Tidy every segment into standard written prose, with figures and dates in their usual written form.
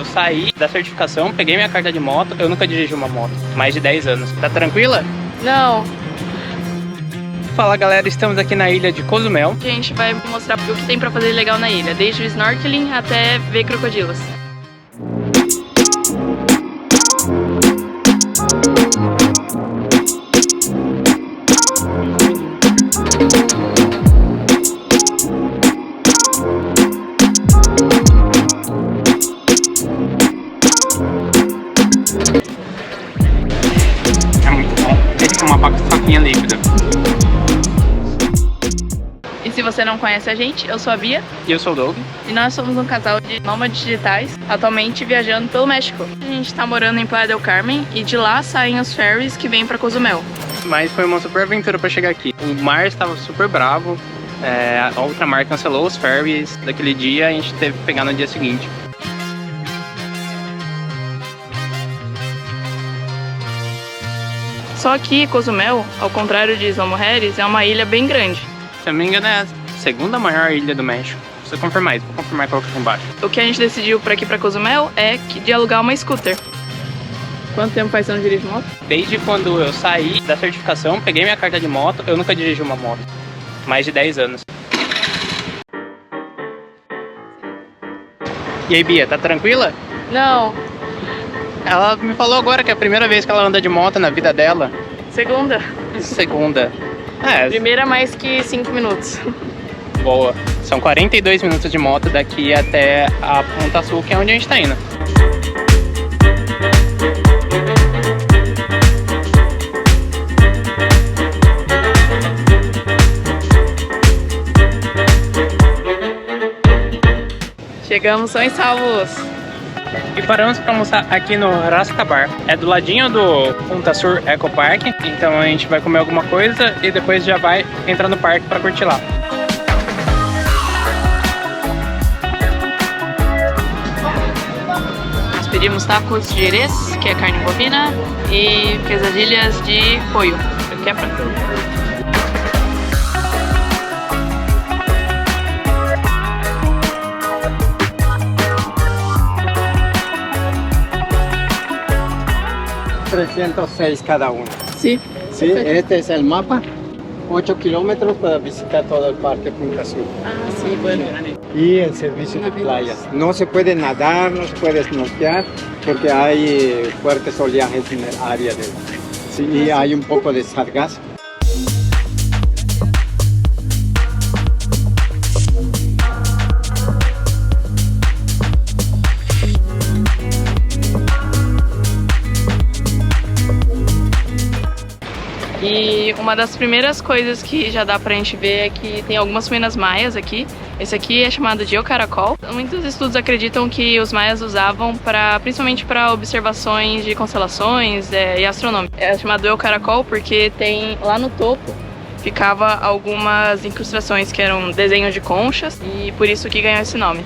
eu saí da certificação, peguei minha carta de moto, eu nunca dirigi uma moto. Mais de 10 anos. Tá tranquila? Não. Fala galera, estamos aqui na ilha de Cozumel. A gente vai mostrar o que tem pra fazer legal na ilha, desde o snorkeling até ver crocodilos. É muito bom. Tem que tomar paçoquinha líquida. E se você não conhece a gente, eu sou a Bia. E eu sou o Doug. E nós somos um casal de nômades digitais, atualmente viajando pelo México. A gente tá morando em Playa del Carmen e de lá saem os ferries que vêm pra Cozumel. Mas foi uma super aventura pra chegar aqui. O mar estava super bravo. A outra mar cancelou os ferries daquele dia, a gente teve que pegar no dia seguinte. Só que Cozumel, ao contrário de Isla Mujeres, é uma ilha bem grande. Se eu não me engano, é a segunda maior ilha do México. Preciso confirmar isso, vou confirmar e colocar aqui embaixo. O que a gente decidiu por aqui pra Cozumel é de alugar uma scooter. Quanto tempo faz que você não dirige moto? Desde quando eu saí da certificação, peguei minha carta de moto, eu nunca dirigi uma moto. Mais de 10 anos. E aí, Bia, tá tranquila? Não. Ela me falou agora que é a primeira vez que ela anda de moto na vida dela. Segunda. Segunda. Primeira mais que 5 minutos. Boa. São 42 minutos de moto daqui até a Ponta Sul, que é onde a gente tá indo. Chegamos, são salvos. E paramos para almoçar aqui no Rascabar. É do ladinho do Ponta Sur Eco Park. Então a gente vai comer alguma coisa e depois já vai entrar no parque para curtir lá. Nós pedimos tacos de jerez, que é carne bovina, e quesadilhas de pollo, que é frango. $306 cada uno. Sí. Sí, este es el mapa. 8 kilómetros para visitar todo el parque Punta Sur. Ah, sí, bueno. Y el servicio de playas. No se puede nadar, no se puede snorkear porque hay fuertes oleajes en el área de... Sí, y hay un poco de sargazo. E uma das primeiras coisas que já dá pra gente ver é que tem algumas ruínas maias aqui. Esse aqui é chamado de El Caracol. Muitos estudos acreditam que os maias usavam principalmente para observações de constelações e astronômica. É chamado El Caracol porque tem lá no topo ficava algumas incrustações que eram desenhos de conchas e por isso que ganhou esse nome.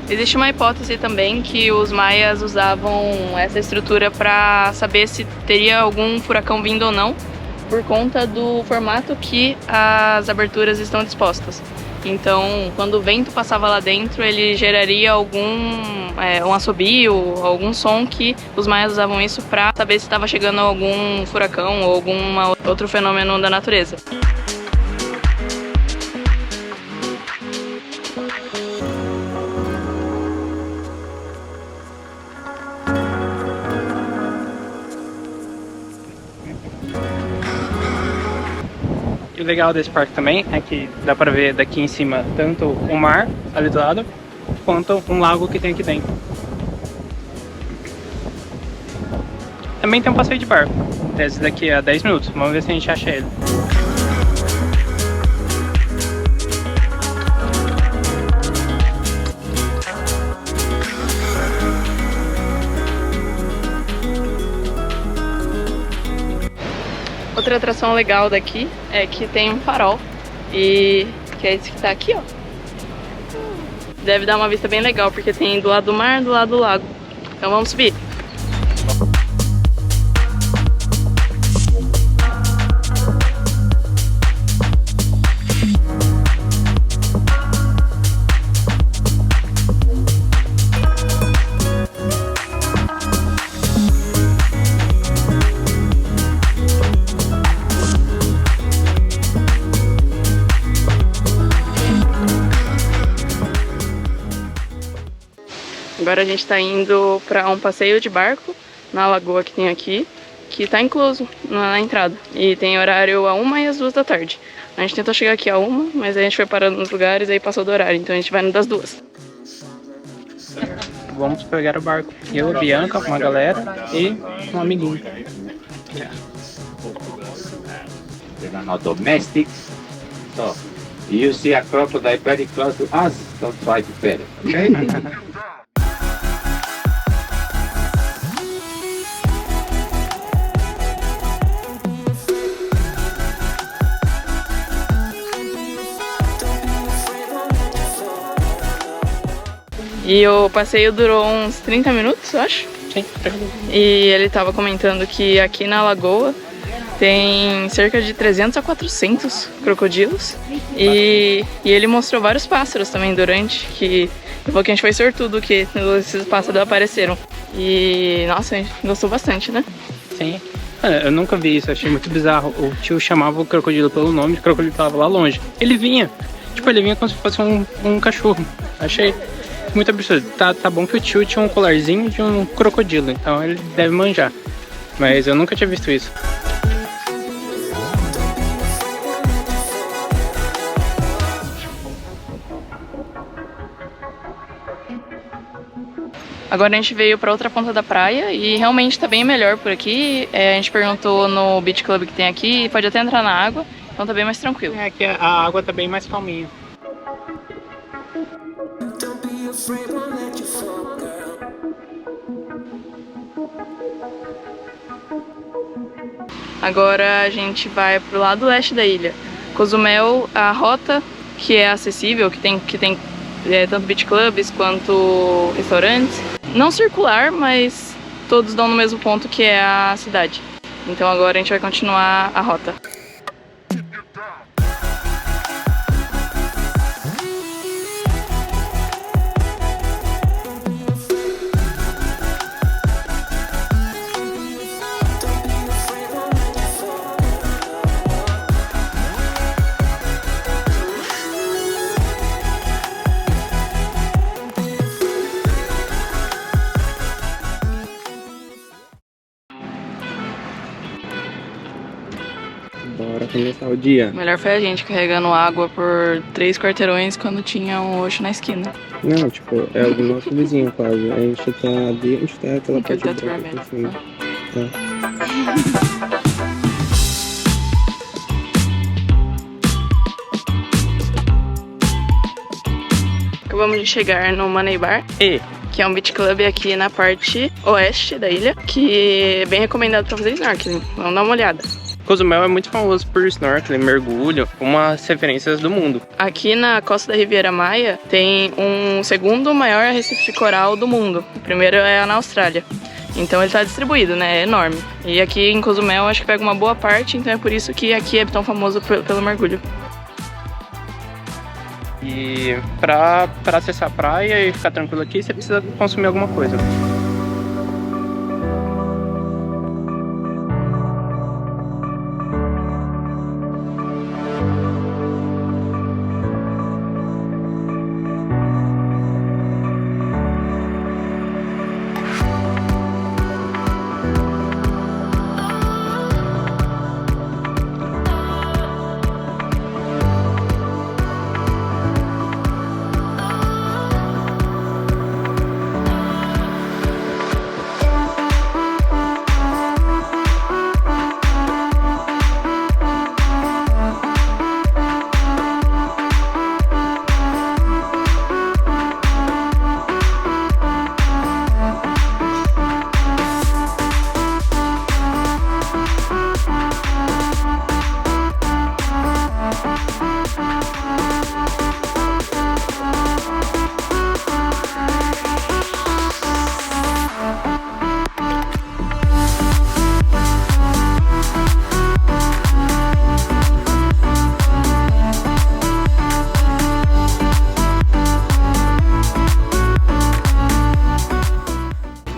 Existe uma hipótese também que os maias usavam essa estrutura para saber se teria algum furacão vindo ou não, por conta do formato que as aberturas estão dispostas. Então, quando o vento passava lá dentro, ele geraria um assobio, algum som que os maias usavam isso para saber se estava chegando algum furacão ou algum outro fenômeno da natureza. O legal desse parque também é que dá pra ver daqui em cima tanto o mar ali do lado, quanto um lago que tem aqui dentro. Também tem um passeio de barco, desde daqui a 10 minutos, vamos ver se a gente acha ele. Outra atração legal daqui é que tem um farol, e que é esse que tá aqui, ó. Deve dar uma vista bem legal, porque tem do lado do mar e do lado do lago. Então vamos subir. Agora a gente tá indo pra um passeio de barco na lagoa que tem aqui, que tá incluso na entrada. E tem horário a 1 e às 2 da tarde. A gente tentou chegar aqui a 1, mas a gente foi parando nos lugares e aí passou do horário, então a gente vai no das 2. Vamos pegar o barco. Eu, Bianca, uma galera e um amiguinho. They are not domestic. So, you see a crocodile very close to us, don't try to pet it, okay? E o passeio durou uns 30 minutos, eu acho. Sim, E ele tava comentando que aqui na lagoa tem cerca de 300 a 400 crocodilos. E ele mostrou vários pássaros também durante, que falou que a gente foi sortudo que esses pássaros apareceram. E, nossa, a gente gostou bastante, né? sim. Eu nunca vi isso, achei muito bizarro. O tio chamava o crocodilo pelo nome, o crocodilo tava lá longe. Ele vinha, ele vinha como se fosse um cachorro. Achei muito absurdo. Tá bom que o tio tinha um colarzinho de um crocodilo, então ele deve manjar. Mas eu nunca tinha visto isso. Agora a gente veio pra outra ponta da praia e realmente tá bem melhor por aqui. A gente perguntou no Beach Club que tem aqui, pode até entrar na água, então tá bem mais tranquilo. Aqui a água tá bem mais calminha. Agora a gente vai pro lado leste da ilha. Cozumel, a rota que é acessível, que tem tanto beach clubs quanto restaurantes. Não circular, mas todos dão no mesmo ponto que é a cidade. Então agora a gente vai continuar a rota. Bora começar o dia. O melhor foi a gente carregando água por 3 quarteirões quando tinha um roxo na esquina. Não, tipo, é o nosso vizinho quase. A gente tá ali, a gente tá aquela Aqui parte tá branca vermelho. por cima. Acabamos de chegar no Money Bar, que é um beach club aqui na parte oeste da ilha, que é bem recomendado pra fazer snorkeling. Vamos dar uma olhada. Cozumel é muito famoso por snorkeling, mergulho, umas referências do mundo. Aqui na costa da Riviera Maya tem um segundo maior arrecife de coral do mundo. O primeiro é na Austrália. Então ele tá distribuído, né? É enorme. E aqui em Cozumel acho que pega uma boa parte, então é por isso que aqui é tão famoso pelo mergulho. E pra acessar a praia e ficar tranquilo aqui, você precisa consumir alguma coisa.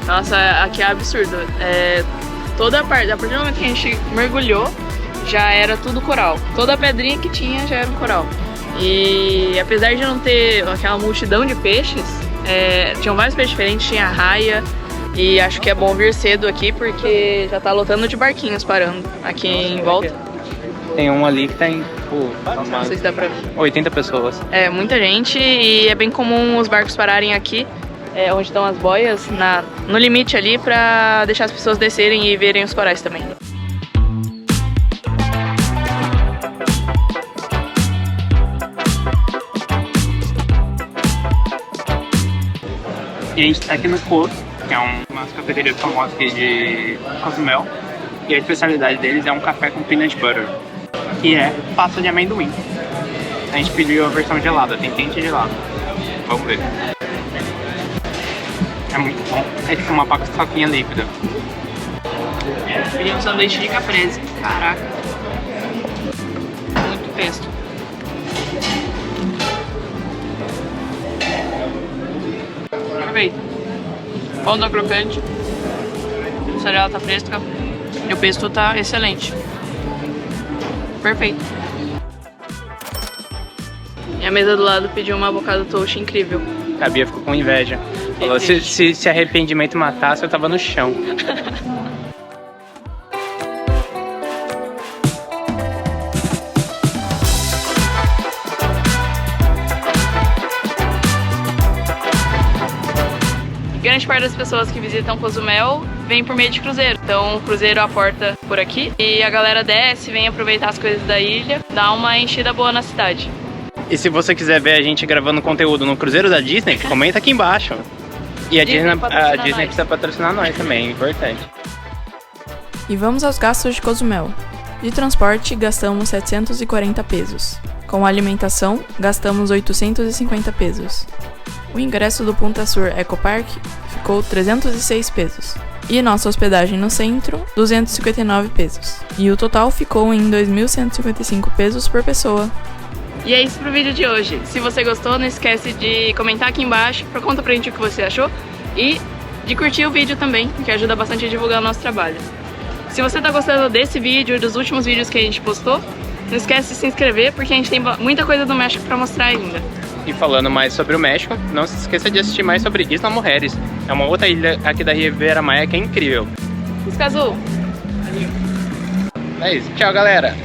Nossa, aqui é absurdo. Toda a partir do momento que a gente mergulhou, já era tudo coral. Toda a pedrinha que tinha já era um coral. E apesar de não ter aquela multidão de peixes, Tinham vários peixes diferentes, tinha raia. E acho que é bom vir cedo aqui porque já tá lotando de barquinhos parando aqui em volta. Tem um ali que tem, Não sei se dá pra ver. 80 pessoas. É muita gente e é bem comum os barcos pararem aqui, onde estão as boias, no limite ali, pra deixar as pessoas descerem e verem os corais também. E a gente tá aqui no Cos, que é uma cafeteria famosa aqui de Cozumel. E a especialidade deles é um café com peanut butter, que é pasta de amendoim. A gente pediu a versão gelada, tem quente e gelado. Vamos ver. É muito bom. É tipo uma paçoquinha líquida. Pedi um sanduíche de caprese. Caraca. Muito pesto. Perfeito. Pão tá crocante. A mussarela tá fresca. E o pesto tá excelente. Perfeito. E a mesa do lado pediu uma avocado toast incrível. A Bia ficou com inveja. Falou, se arrependimento matasse, eu tava no chão. Grande parte das pessoas que visitam Cozumel vem por meio de cruzeiro. Então o cruzeiro aporta por aqui e a galera desce, vem aproveitar as coisas da ilha, dá uma enchida boa na cidade. E se você quiser ver a gente gravando conteúdo no cruzeiro da Disney, comenta aqui embaixo. E a Disney precisa patrocinar nós também, é importante. E vamos aos gastos de Cozumel. De transporte, gastamos 740 pesos. Com alimentação, gastamos 850 pesos. O ingresso do Punta Sur Eco Park ficou 306 pesos. E nossa hospedagem no centro, 259 pesos. E o total ficou em 2.155 pesos por pessoa. E é isso pro vídeo de hoje. Se você gostou, não esquece de comentar aqui embaixo, conta pra gente o que você achou e de curtir o vídeo também, que ajuda bastante a divulgar o nosso trabalho. Se você tá gostando desse vídeo e dos últimos vídeos que a gente postou, não esquece de se inscrever, porque a gente tem muita coisa do México pra mostrar ainda. E falando mais sobre o México, não se esqueça de assistir mais sobre Isla Mujeres. É uma outra ilha aqui da Riviera Maya que é incrível. Isca Azul! É isso. Tchau, galera!